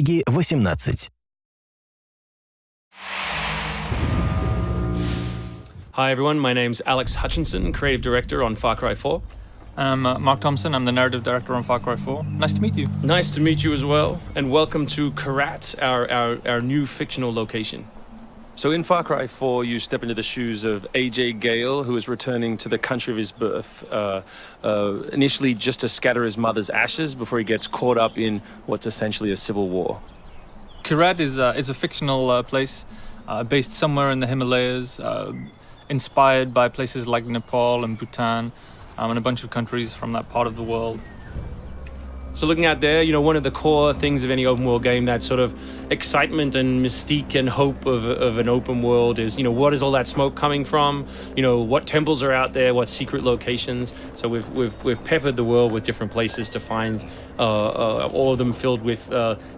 Геймплей 18. Hi everyone, my name's Alex Hutchinson, Creative Director on Far Cry 4. I'm Mark Thompson, I'm the Narrative Director on Far Cry 4. Nice to meet you. Nice to meet you as well, and welcome to Karat, our new fictional location. So in Far Cry 4, you step into the shoes of AJ Gale, who is returning to the country of his birth, initially just to scatter his mother's ashes before he gets caught up in what's essentially a civil war. Karat is a fictional place based somewhere in the Himalayas, inspired by places like Nepal and Bhutan, and a bunch of countries from that part of the world. So looking out there, one of the core things of any open world game, that sort of excitement and mystique and hope of an open world is, what is all that smoke coming from? What temples are out there? What secret locations? So we've peppered the world with different places to find, all of them filled with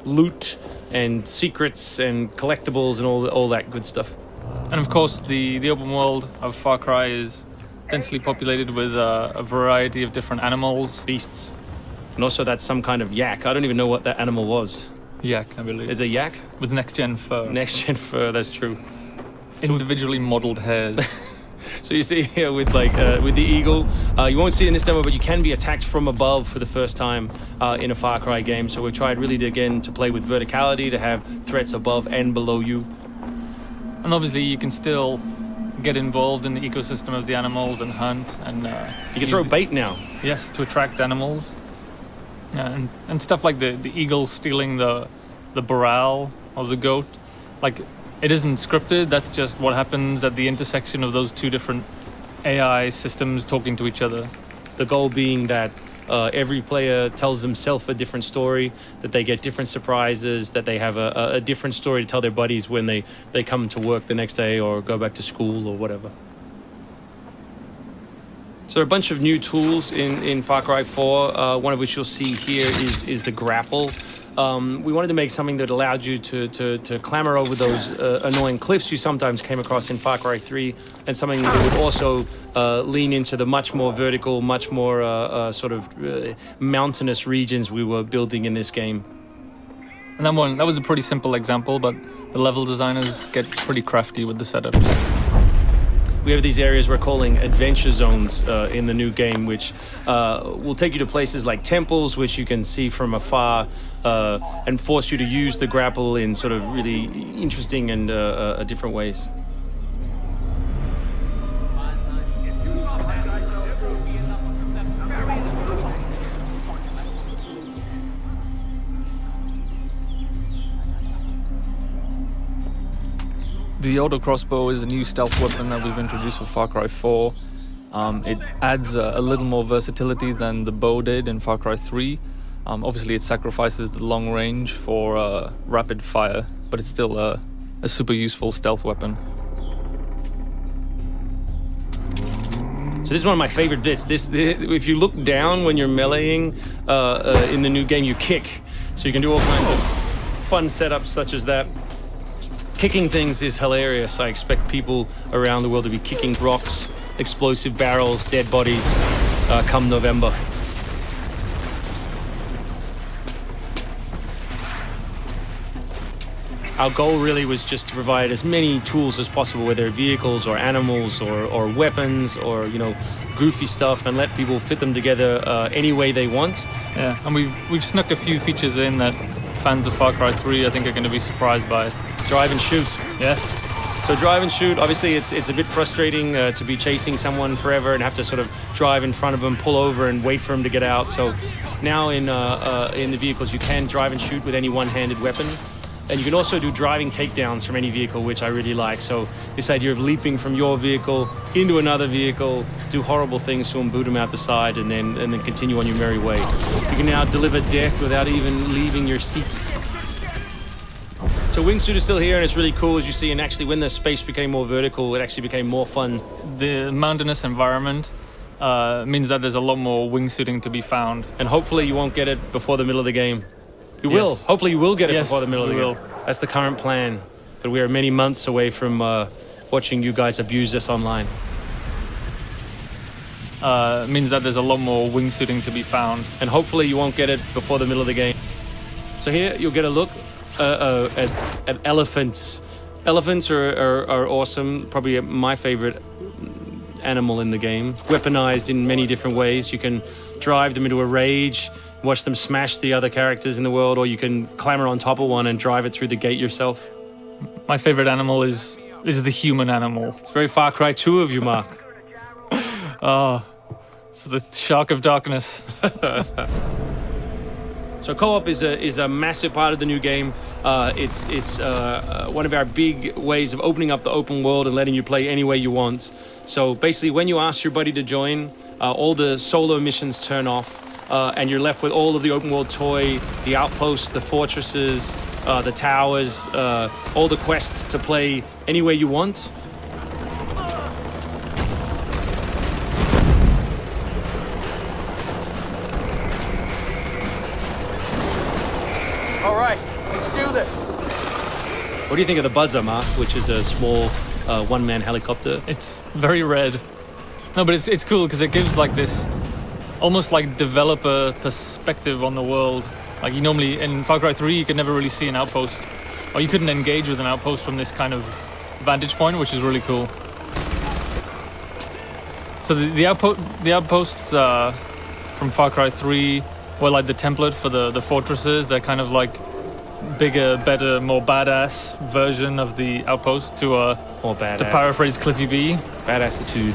loot and secrets and collectibles and all that good stuff. And of course, the open world of Far Cry is densely populated with a variety of different animals, beasts. And also that's some kind of yak. I don't even know what that animal was. Yak, I believe. Is it a yak? With next-gen fur. Next-gen fur, that's true. Individually modeled hairs. So you see here with the eagle, you won't see it in this demo, but you can be attacked from above for the first time in a Far Cry game. So we've tried really to play with verticality, to have threats above and below you. And obviously you can still get involved in the ecosystem of the animals and hunt. And you can throw bait now. Yes, to attract animals. Yeah, and stuff like the eagle stealing the barrel of the goat. Like, it isn't scripted, that's just what happens at the intersection of those two different AI systems talking to each other. The goal being that every player tells themselves a different story, that they get different surprises, that they have a different story to tell their buddies when they come to work the next day or go back to school or whatever. So there are a bunch of new tools in Far Cry 4, one of which you'll see here is the grapple. We wanted to make something that allowed you to clamber over those annoying cliffs you sometimes came across in Far Cry 3, and something that would also lean into the much more vertical, much more mountainous regions we were building in this game. And that was a pretty simple example, but the level designers get pretty crafty with the setup. We have these areas we're calling adventure zones in the new game, which will take you to places like temples, which you can see from afar, and force you to use the grapple in sort of really interesting and different ways. The auto crossbow is a new stealth weapon that we've introduced for Far Cry 4. It adds a little more versatility than the bow did in Far Cry 3. Obviously it sacrifices the long range for rapid fire, but it's still a super useful stealth weapon. So this is one of my favorite bits. This if you look down when you're meleeing in the new game, you kick. So you can do all kinds of fun setups such as that. Kicking things is hilarious. I expect people around the world to be kicking rocks, explosive barrels, dead bodies come November. Our goal really was just to provide as many tools as possible, whether vehicles or animals or weapons or goofy stuff, and let people fit them together any way they want. Yeah, and we've snuck a few features in that fans of Far Cry 3 I think are going to be surprised by. Drive and shoot. Yes. So drive and shoot, obviously it's a bit frustrating to be chasing someone forever and have to sort of drive in front of them, pull over and wait for them to get out. So now in the vehicles you can drive and shoot with any one-handed weapon. And you can also do driving takedowns from any vehicle, which I really like. So this idea of leaping from your vehicle into another vehicle, do horrible things to them, boot them out the side, and then continue on your merry way. You can now deliver death without even leaving your seat. So wingsuit is still here, and it's really cool, as you see, and actually when the space became more vertical, it actually became more fun. The mountainous environment means that there's a lot more wingsuiting to be found. And hopefully you won't get it before the middle of the game. You will. Hopefully you will get it before the middle of the game. That's the current plan. But we are many months away from watching you guys abuse this online. Means that there's a lot more wingsuiting to be found. And hopefully you won't get it before the middle of the game. So here you'll get a look at elephants. Elephants are awesome. Probably my favorite animal in the game. Weaponized in many different ways. You can drive them into a rage, watch them smash the other characters in the world, or you can clamber on top of one and drive it through the gate yourself. My favorite animal is the human animal. It's very Far Cry 2 of you, Mark. Oh, it's the Shark of Darkness. So co-op is a massive part of the new game. It's one of our big ways of opening up the open world and letting you play any way you want. So basically, when you ask your buddy to join, all the solo missions turn off, and you're left with all of the open world toy, the outposts, the fortresses, the towers, all the quests to play any way you want. All right, let's do this. What do you think of the Buzzer, Mark, which is a small one-man helicopter? It's very red. No, but it's cool because it gives like this almost like developer perspective on the world. Like you normally in Far Cry 3 you could never really see an outpost, or you couldn't engage with an outpost from this kind of vantage point, which is really cool. So the outposts from Far Cry 3 were like the template for the fortresses. They're kind of like bigger, better, more badass version of the outpost to More badass. to paraphrase Cliffy B. Badassitude.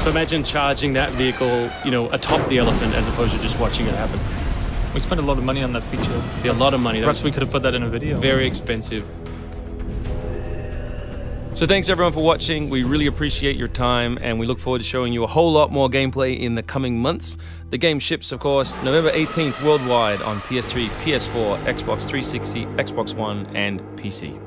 So imagine charging that vehicle, atop the elephant as opposed to just watching it happen. We spent a lot of money on that feature. Be a lot of money. Perhaps we could have put that in a video. Very expensive. So thanks everyone for watching. We really appreciate your time, and we look forward to showing you a whole lot more gameplay in the coming months. The game ships, of course, November 18th worldwide on PS3, PS4, Xbox 360, Xbox One, and PC.